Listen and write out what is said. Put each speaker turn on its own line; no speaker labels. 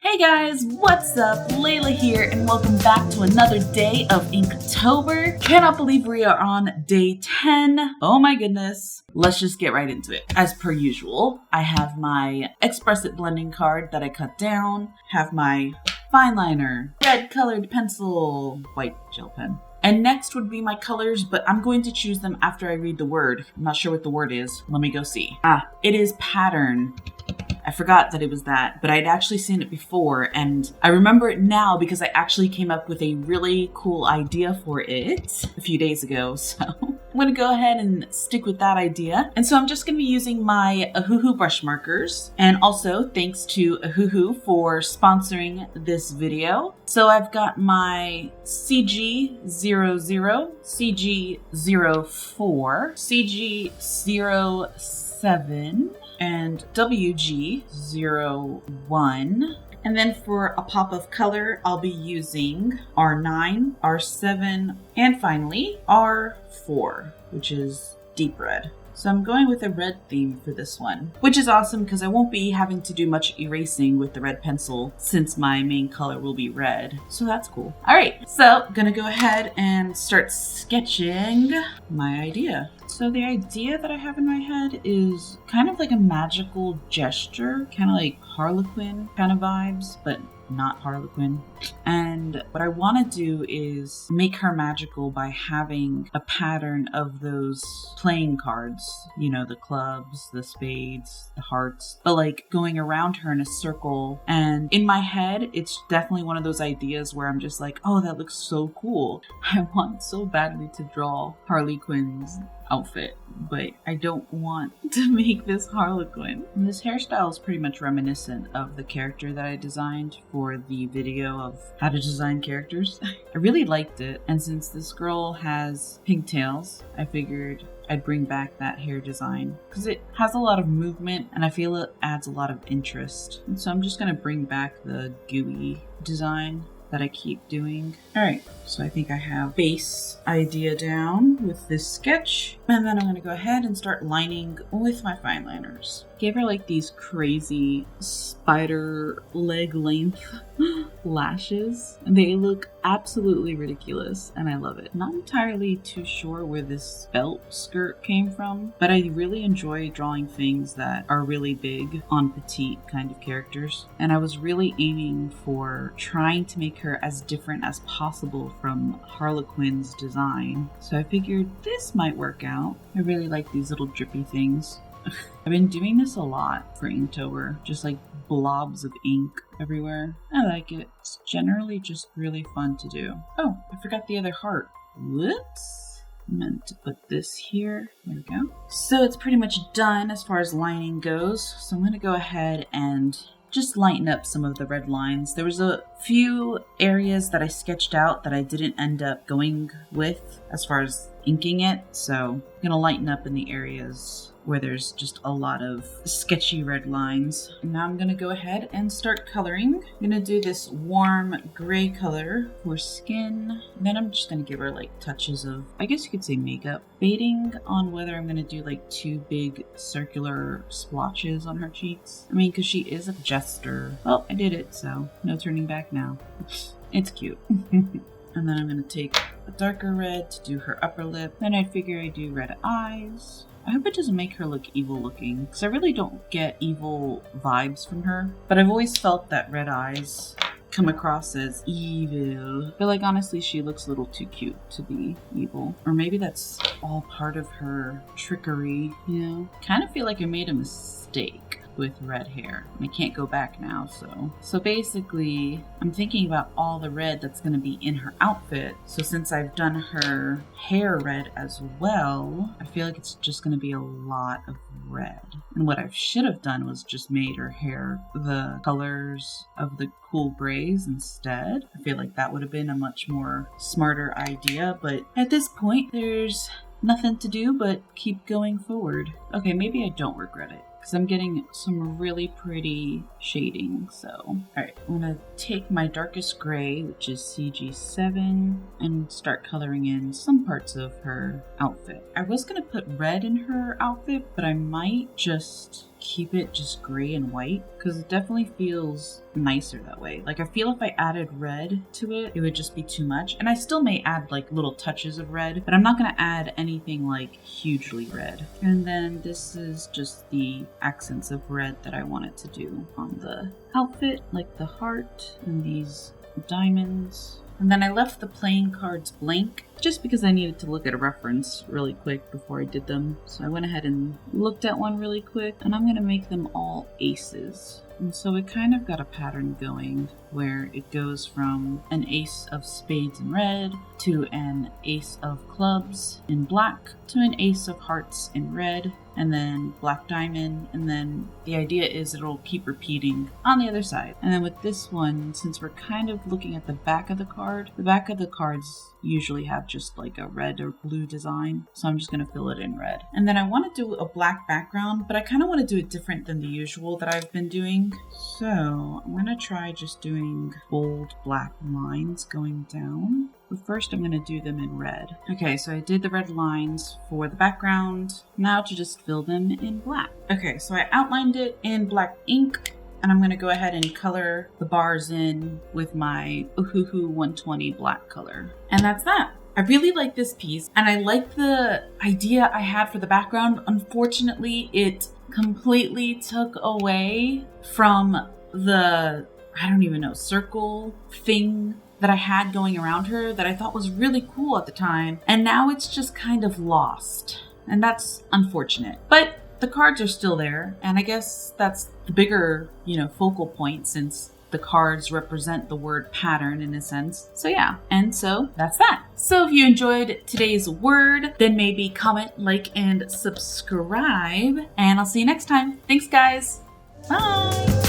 Hey guys, what's up? Layla here and welcome back to another day of Inktober. Cannot believe we are on day 10. Oh my goodness. Let's just get right into it. As per usual, I have my Express It blending card that I cut down, have my fine liner, red colored pencil, white gel pen. And next would be my colors, but I'm going to choose them after I read the word. I'm not sure what the word is. Let me go see. It is pattern. I forgot that it was that, but I'd actually seen it before, and I remember it now because I actually came up with a really cool idea for it a few days ago, so I'm going to go ahead and stick with that idea. And so I'm just going to be using my Ohuhu brush markers, and also thanks to Ohuhu for sponsoring this video. So I've got my CG00, CG04, CG07, and WG01. And then for a pop of color, I'll be using R9, R7, and finally R4, which is deep red. So I'm going with a red theme for this one, which is awesome because I won't be having to do much erasing with the red pencil since my main color will be red. So that's cool. All right, so I'm gonna go ahead and start sketching my idea. So the idea that I have in my head is kind of like a magical gesture, kind of like Harlequin kind of vibes, but not Harlequin. And what I want to do is make her magical by having a pattern of those playing cards, you know, the clubs, the spades, the hearts, but like going around her in a circle. And in my head, it's definitely one of those ideas where I'm just like, oh, that looks so cool. I want so badly to draw Harlequin's outfit, but I don't want to make this Harlequin. And this hairstyle is pretty much reminiscent of the character that I designed for the video of how to design characters. I really liked it, and since this girl has pigtails, I figured I'd bring back that hair design because it has a lot of movement and I feel it adds a lot of interest. And so I'm just gonna bring back the gooey design that I keep doing. All right, so I think I have base idea down with this sketch, and then I'm gonna go ahead and start lining with my fine liners. Gave her like these crazy spider leg length lashes, and they look absolutely ridiculous, and I love it. Not entirely too sure where this belt skirt came from, but I really enjoy drawing things that are really big on petite kind of characters, and I was really aiming for trying to make her as different as possible from Harlequin's design. So I figured this might work out. I really like these little drippy things. I've been doing this a lot for Inktober, just like blobs of ink everywhere. I like it. It's generally just really fun to do. Oh, I forgot the other heart. Whoops. Meant to put this here. There we go. So it's pretty much done as far as lining goes. So I'm going to go ahead and just lighten up some of the red lines. There was a few areas that I sketched out that I didn't end up going with as far as inking it. So I'm going to lighten up in the areas where there's just a lot of sketchy red lines. And now I'm going to go ahead and start coloring. I'm going to do this warm gray color for skin. And then I'm just going to give her like touches of, I guess you could say makeup. Debating on whether I'm going to do like two big circular splotches on her cheeks. I mean, because she is a jester. Well, I did it, so no turning back now. It's cute. And then I'm going to take a darker red to do her upper lip. Then I figure I do red eyes. I hope it doesn't make her look evil looking, because I really don't get evil vibes from her. But I've always felt that red eyes come across as evil. But like honestly, she looks a little too cute to be evil. Or maybe that's all part of her trickery, you know? Kind of feel like I made a mistake with red hair. I can't go back now, so basically I'm thinking about all the red that's going to be in her outfit. So since I've done her hair red as well, I feel like it's just going to be a lot of red. And what I should have done was just made her hair the colors of the cool grays instead. I feel like that would have been a much more smarter idea, but at this point there's nothing to do but keep going forward. Okay, maybe I don't regret it, because I'm getting some really pretty shading. So, alright, I'm going to take my darkest gray, which is CG7, and start coloring in some parts of her outfit. I was going to put red in her outfit, but I might just keep it just gray and white because it definitely feels nicer that way. Like I feel if I added red to it, it would just be too much. And I still may add like little touches of red, but I'm not going to add anything like hugely red. And then this is just the accents of red that I wanted to do on the outfit, like the heart and these diamonds. And then I left the playing cards blank just because I needed to look at a reference really quick before I did them. So I went ahead and looked at one really quick, and I'm going to make them all aces. And so it kind of got a pattern going where it goes from an ace of spades in red to an ace of clubs in black to an ace of hearts in red, and then black diamond, and then the idea is it'll keep repeating on the other side. And then with this one, since we're kind of looking at the back of the card, the back of the cards usually have just like a red or blue design, so I'm just going to fill it in red. And then I want to do a black background, but I kind of want to do it different than the usual that I've been doing. So I'm going to try just doing bold black lines going down. But first I'm going to do them in red. Okay, so I did the red lines for the background. Now to just fill them in black. Okay, so I outlined it in black ink, and I'm going to go ahead and color the bars in with my Ohuhu 120 black color. And that's that. I really like this piece, and I like the idea I had for the background. Unfortunately, it completely took away from the, I don't even know, circle thing that I had going around her that I thought was really cool at the time. And now it's just kind of lost. And that's unfortunate. But the cards are still there. And I guess that's the bigger, focal point since the cards represent the word pattern in a sense. So yeah, and so that's that. So if you enjoyed today's word, then maybe comment, like, and subscribe. And I'll see you next time. Thanks, guys. Bye.